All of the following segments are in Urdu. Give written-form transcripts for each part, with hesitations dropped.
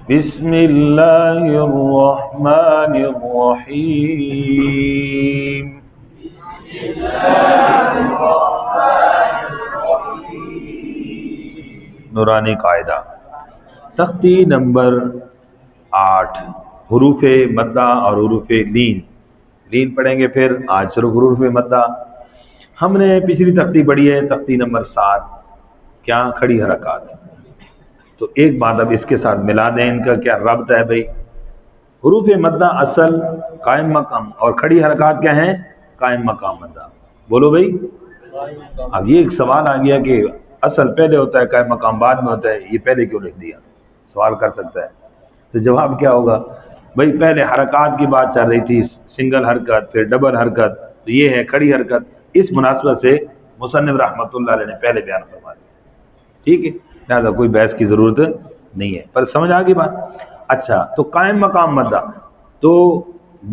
بسم اللہ الرحمن الرحیم. نورانی قاعدہ تختی نمبر 8، حروف مدہ اور حروف لین. لین پڑھیں گے پھر، آج صرف حروف مدہ. ہم نے پچھلی تختی پڑھی ہے، تختی نمبر 7، کیا کھڑی حرکات. تو ایک بات اب اس کے ساتھ ملا دیں، ان کا کیا ربط ہے بھائی. حروف مدہ اصل قائم مقام اور کھڑی حرکات کیا ہیں؟ قائم مقام مدہ. بولو بھائی. اب یہ ایک سوال آ گیا کہ اصل پہلے ہوتا ہے قائم مقام بعد میں ہوتا ہے، یہ پہلے کیوں لکھ دیا؟ سوال کر سکتا ہے. تو جواب کیا ہوگا بھائی، پہلے حرکات کی بات چل رہی تھی، سنگل حرکت پھر ڈبل حرکت، تو یہ ہے کھڑی حرکت. اس مناسبت سے مصنف رحمۃ اللہ علیہ نے پہلے بیان فرما دیا. ٹھیک ہے، لہٰذا کوئی بحث کی ضرورت نہیں ہے، پر سمجھ آ گئی بات. اچھا، تو قائم مقام مدہ تو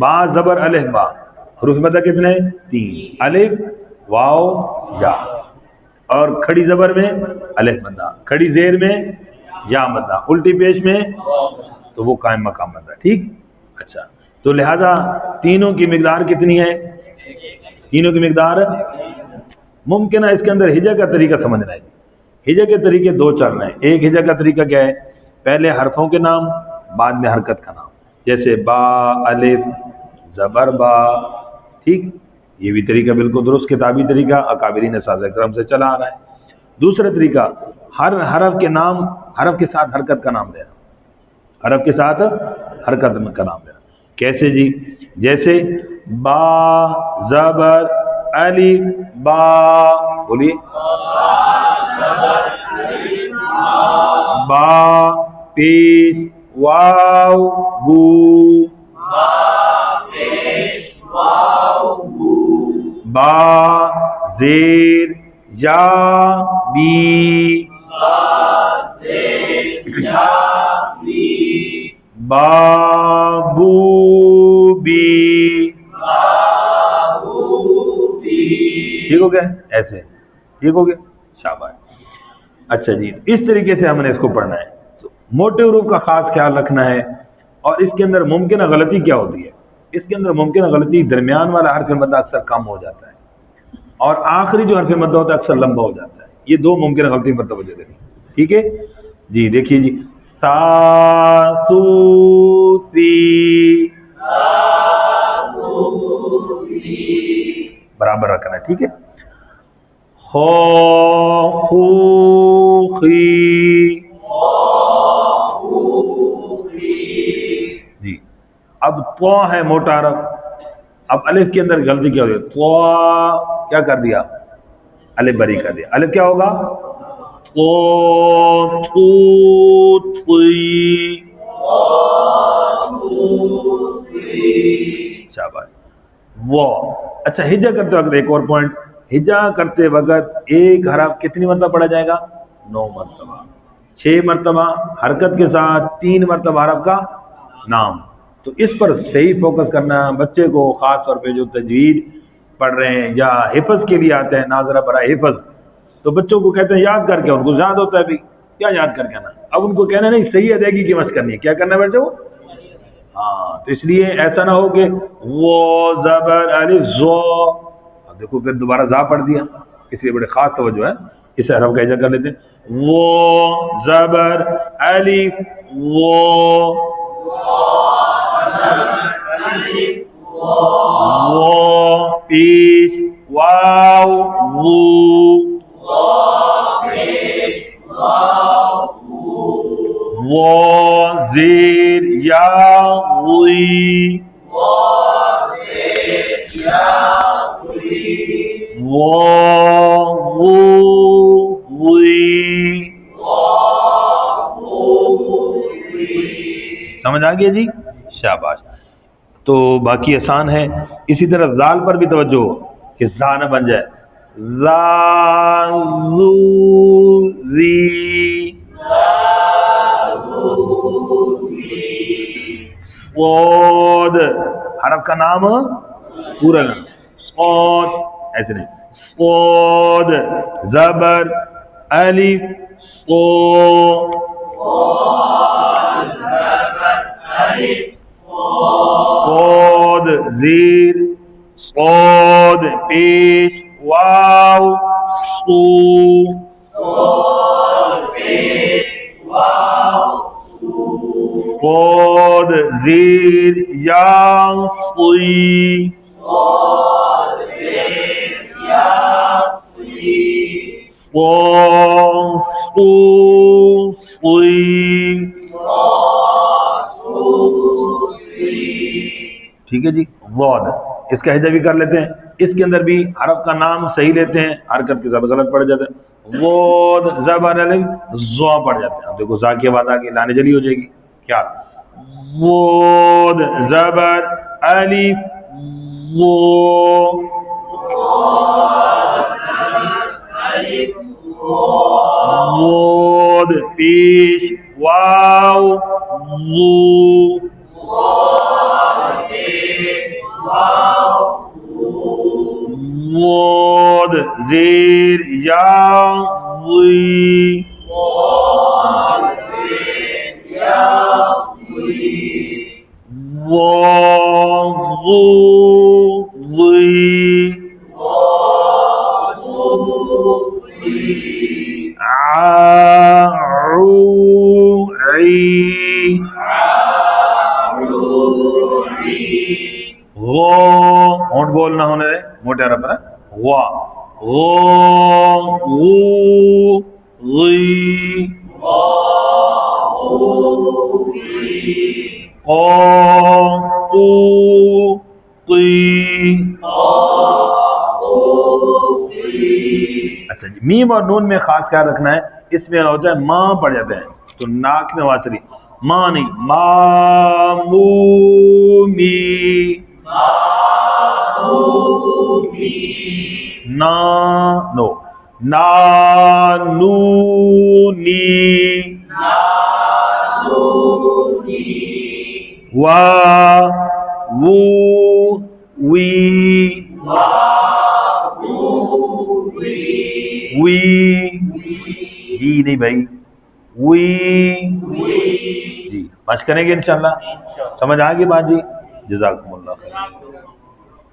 با زبر الف با. حروف مدہ کتنے؟ 3، الف واو یا. اور کھڑی زبر میں الف مدہ، کھڑی زیر میں یا مدہ، الٹی پیش میں تو وہ قائم مقام مدہ. ٹھیک. اچھا، تو لہذا تینوں کی مقدار کتنی ہے؟ تینوں کی مقدار ممکن ہے. اس کے اندر ہجا کا طریقہ سمجھنا ہے. ہجا کے طریقے دو چل رہے ہیں. ایک ہجا کا طریقہ کیا ہے؟ پہلے حرفوں کے نام بعد میں حرکت کا نام، جیسے با الف زبر با. ٹھیک، یہ بھی طریقہ بالکل درست کتابی طریقہ اکابرین اساتذہ کرام سے چلا آ رہا ہے. دوسرا طریقہ ہر حرف کے نام حرف کے ساتھ حرکت کا نام دینا، حرف کے ساتھ حرکت کا نام دینا. کیسے جی؟ جیسے با زبر الف با. بولیے. با پیش واو بو. با زیر یا بی. Babu be. ٹھیک ہو گیا؟ ایسے ٹھیک ہو گیا؟ شاباش. اچھا جی، اس طریقے سے ہم نے اس کو پڑھنا ہے. تو موٹے حروف کا خاص خیال رکھنا ہے. اور اس کے اندر ممکنہ غلطی کیا ہوتی ہے؟ اس کے اندر ممکنہ غلطی درمیان والا حرف مدہ اکثر کم ہو جاتا ہے، اور آخری جو حرف مدہ ہوتا ہے اکثر لمبا ہو جاتا ہے. یہ دو ممکنہ غلطی پر توجہ دیں. ٹھیک ہے جی. دیکھیے جی، سا سو سی برابر رکھنا ہے. ٹھیک ہے. خو خو خی. جی، اب تو ہے موٹا حرف. اب الف کے اندر غلطی کیا ہوئی؟ تو کیا کر دیا؟ الف بری کر دیا. الف کیا ہوگا؟ تو تو تھی. شاباش. وہ اچھا، ہجا کرتے وقت ایک اور پوائنٹ. ہجا کرتے وقت ایک حرف کتنی مرتبہ پڑھا جائے گا؟ 9 مرتبہ. 6 مرتبہ حرکت کے ساتھ، 3 مرتبہ حرف کا نام. تو اس پر صحیح فوکس کرنا. بچے کو خاص طور پہ جو تجوید پڑھ رہے ہیں یا حفظ کے لیے آتے ہیں، ناظرہ برائے حفظ، تو بچوں کو کہتے ہیں یاد کر کے. ان کو یاد ہوتا ہے بھی کیا یاد کر کے آنا. اب ان کو کہنا نہیں، صحیح ادائیگی کی مشق کرنی ہے. کیا کرنا ہے بچوں؟ ہاں. تو اس لیے ایسا نہ ہو کہ وہ زبر الف زو. اب دیکھو پھر دوبارہ زا پڑھ دیا. اس لیے بڑے خاص توجہ ہے. اس حرف کا اجازت کر لیتے ہیں. وہ زبر الف وہ. وہ پیش واو وو. وہ زیر یا وی. وہ وی. سمجھ آ گیا جی؟ شاباش. تو باقی آسان ہے. اسی طرح زال پر بھی توجہ کہ زا نہ بن جائے. زا زو زی. صاد حرف کا نام پورا لیں. صاد ایسے نہیں. صاد زبر الف صو. زیر صاد پیش واو صو صاد زیر یا صی ٹھیک ہے جی. ضاد اس کا ہجا بھی کر لیتے ہیں. اس کے اندر بھی حرف کا نام صحیح لیتے ہیں, حرکت کے ساتھ غلط پڑ جاتے ہیں. ضاد زبر الف زو پڑ جاتے ہیں. اب دیکھو زا کی آواز آگے لانے جلی ہو جائے گی. کیا ضاد زبر الف ضو ضاد پیش واو ضو ضاد زیر یا ضی ضاد ضو ضی عو عی غو ہونٹ بولنا ہونے دے موٹے عرب ہے غوا غو غو غی قو قو قی. اچھا جی, میم اور نون میں خاص خیال رکھنا ہے, اس میں ہوتا ہے ماں پڑ جاتے ہیں تو ناک میں آواز چلی, ماں نہیں, ما مو می نا نو نا نو نی وا وو وی وی جی نہیں بھائی وی جی. بچ کریں گے انشاءاللہ. سمجھ آ گئی بات جی. جزاکم اللہ خیر.